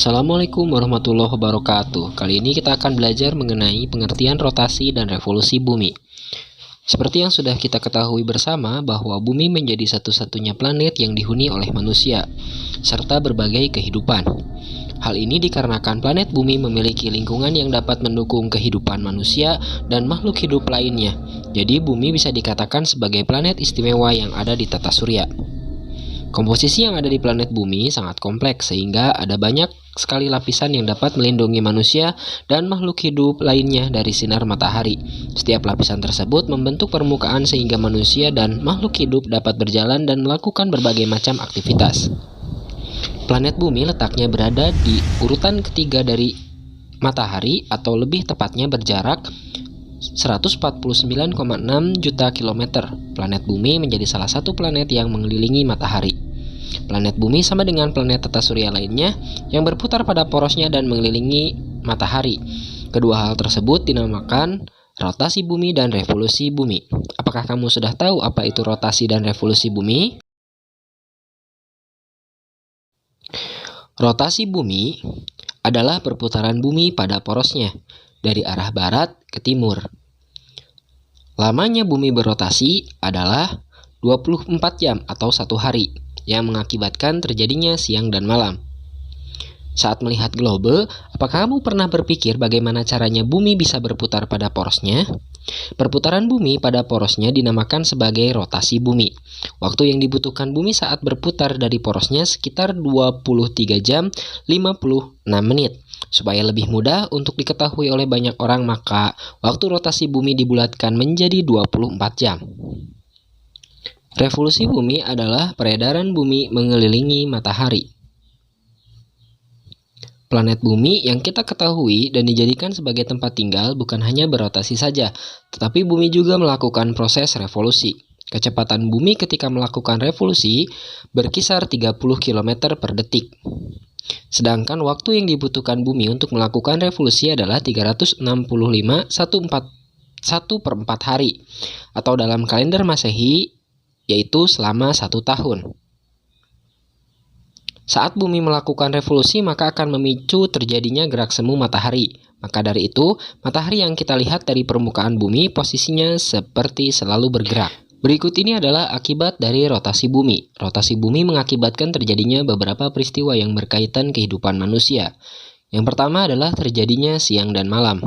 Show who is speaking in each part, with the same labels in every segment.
Speaker 1: Assalamualaikum warahmatullahi wabarakatuh. Kali ini kita akan belajar mengenai pengertian rotasi dan revolusi bumi. Seperti yang sudah kita ketahui bersama bahwa bumi menjadi satu-satunya planet yang dihuni oleh manusia, serta berbagai kehidupan. Hal ini dikarenakan planet bumi memiliki lingkungan yang dapat mendukung kehidupan manusia dan makhluk hidup lainnya. Jadi bumi bisa dikatakan sebagai planet istimewa yang ada di tata surya. Komposisi yang ada di planet bumi sangat kompleks sehingga ada banyak sekali lapisan yang dapat melindungi manusia dan makhluk hidup lainnya dari sinar matahari. Setiap lapisan tersebut membentuk permukaan sehingga manusia dan makhluk hidup dapat berjalan dan melakukan berbagai macam aktivitas. Planet bumi letaknya berada di urutan ketiga dari matahari, atau lebih tepatnya berjarak 149,6 juta kilometer. Planet bumi menjadi salah satu planet yang mengelilingi matahari. Planet bumi sama dengan planet tata surya lainnya yang berputar pada porosnya dan mengelilingi matahari. Kedua hal tersebut dinamakan rotasi bumi dan revolusi bumi. Apakah kamu sudah tahu apa itu rotasi dan revolusi bumi? Rotasi bumi adalah perputaran bumi pada porosnya dari arah barat ke timur. Lamanya bumi berotasi adalah 24 jam atau 1 hari, yang mengakibatkan terjadinya siang dan malam. Saat melihat globe, apakah kamu pernah berpikir bagaimana caranya bumi bisa berputar pada porosnya? Perputaran bumi pada porosnya dinamakan sebagai rotasi bumi. Waktu yang dibutuhkan bumi saat berputar dari porosnya sekitar 23 jam 56 menit. Supaya lebih mudah untuk diketahui oleh banyak orang, maka waktu rotasi bumi dibulatkan menjadi 24 jam. Revolusi bumi adalah peredaran bumi mengelilingi matahari. Planet bumi yang kita ketahui dan dijadikan sebagai tempat tinggal bukan hanya berotasi saja, tetapi bumi juga melakukan proses revolusi. Kecepatan bumi ketika melakukan revolusi berkisar 30 km per detik. Sedangkan waktu yang dibutuhkan bumi untuk melakukan revolusi adalah 365,1/4 hari, atau dalam kalender Masehi yaitu selama 1 tahun. Saat bumi melakukan revolusi, maka akan memicu terjadinya gerak semu matahari. Maka dari itu, matahari yang kita lihat dari permukaan bumi posisinya seperti selalu bergerak. Berikut ini adalah akibat dari rotasi bumi. Rotasi bumi mengakibatkan terjadinya beberapa peristiwa yang berkaitan kehidupan manusia. Yang pertama adalah terjadinya siang dan malam.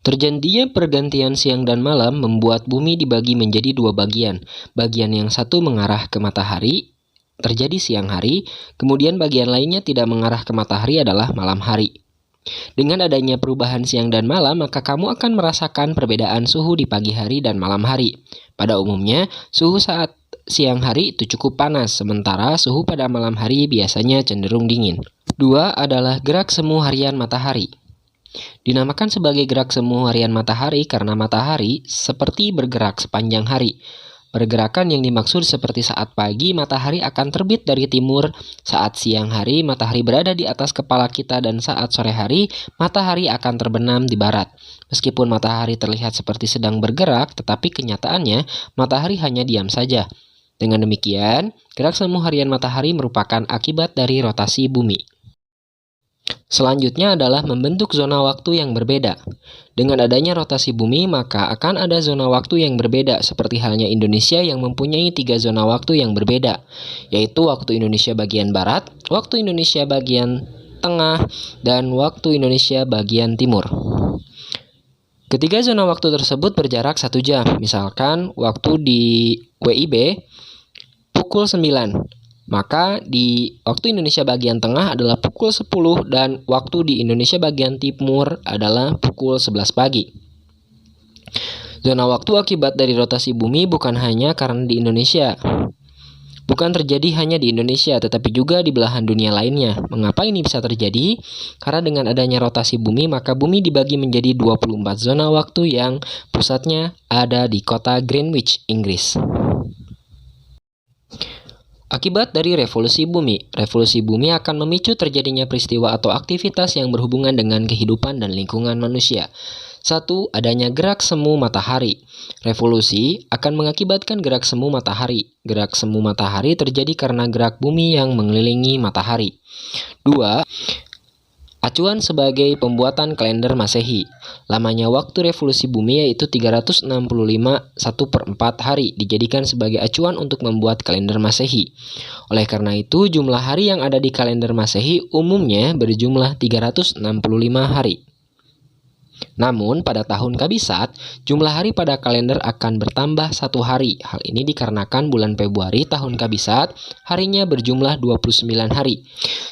Speaker 1: Terjadinya pergantian siang dan malam membuat bumi dibagi menjadi 2 bagian. Bagian yang satu mengarah ke matahari, terjadi siang hari, kemudian bagian lainnya tidak mengarah ke matahari adalah malam hari. Dengan adanya perubahan siang dan malam, maka kamu akan merasakan perbedaan suhu di pagi hari dan malam hari. Pada umumnya, suhu saat siang hari itu cukup panas, sementara suhu pada malam hari biasanya cenderung dingin. 2 adalah gerak semu harian matahari. Dinamakan sebagai gerak semu harian matahari karena matahari seperti bergerak sepanjang hari. Pergerakan yang dimaksud seperti saat pagi matahari akan terbit dari timur, saat siang hari matahari berada di atas kepala kita, dan saat sore hari matahari akan terbenam di barat. Meskipun matahari terlihat seperti sedang bergerak, tetapi kenyataannya matahari hanya diam saja. Dengan demikian, gerak semu harian matahari merupakan akibat dari rotasi bumi. Selanjutnya adalah membentuk zona waktu yang berbeda. Dengan adanya rotasi bumi, maka akan ada zona waktu yang berbeda, seperti halnya Indonesia yang mempunyai 3 zona waktu yang berbeda, yaitu waktu Indonesia bagian barat, waktu Indonesia bagian tengah, dan waktu Indonesia bagian timur. Ketiga zona waktu tersebut berjarak 1 jam. Misalkan waktu di WIB pukul 9. Maka di waktu Indonesia bagian tengah adalah pukul 10 dan waktu di Indonesia bagian timur adalah pukul 11 pagi. Zona waktu akibat dari rotasi bumi bukan hanya karena di Indonesia. Bukan terjadi hanya di Indonesia, tetapi juga di belahan dunia lainnya. Mengapa ini bisa terjadi? Karena dengan adanya rotasi bumi, maka bumi dibagi menjadi 24 zona waktu yang pusatnya ada di kota Greenwich, Inggris. Akibat dari revolusi bumi. Revolusi bumi akan memicu terjadinya peristiwa atau aktivitas yang berhubungan dengan kehidupan dan lingkungan manusia. 1. Adanya gerak semu matahari. Revolusi akan mengakibatkan gerak semu matahari. Gerak semu matahari terjadi karena gerak bumi yang mengelilingi matahari. 2. Acuan sebagai pembuatan kalender Masehi. Lamanya waktu revolusi bumi yaitu 365 1/4 hari dijadikan sebagai acuan untuk membuat kalender Masehi. Oleh karena itu, jumlah hari yang ada di kalender Masehi umumnya berjumlah 365 hari. Namun, pada tahun Kabisat, jumlah hari pada kalender akan bertambah 1 hari. Hal ini dikarenakan bulan Februari tahun Kabisat, harinya berjumlah 29 hari.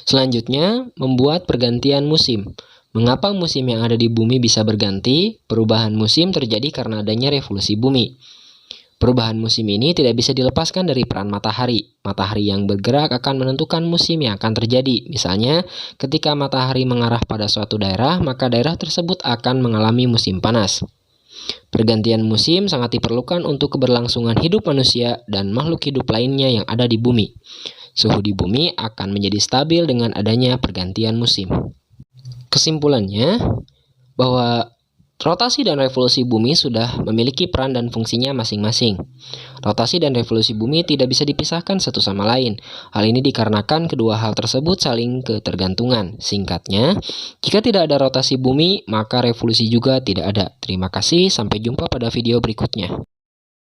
Speaker 1: Selanjutnya, membuat pergantian musim. Mengapa musim yang ada di bumi bisa berganti? Perubahan musim terjadi karena adanya revolusi bumi. Perubahan musim ini tidak bisa dilepaskan dari peran matahari. Matahari yang bergerak akan menentukan musim yang akan terjadi. Misalnya, ketika matahari mengarah pada suatu daerah, maka daerah tersebut akan mengalami musim panas. Pergantian musim sangat diperlukan untuk keberlangsungan hidup manusia dan makhluk hidup lainnya yang ada di bumi. Suhu di bumi akan menjadi stabil dengan adanya pergantian musim. Kesimpulannya, bahwa rotasi dan revolusi bumi sudah memiliki peran dan fungsinya masing-masing. Rotasi dan revolusi bumi tidak bisa dipisahkan satu sama lain. Hal ini dikarenakan kedua hal tersebut saling ketergantungan. Singkatnya, jika tidak ada rotasi bumi, maka revolusi juga tidak ada. Terima kasih, sampai jumpa pada video berikutnya.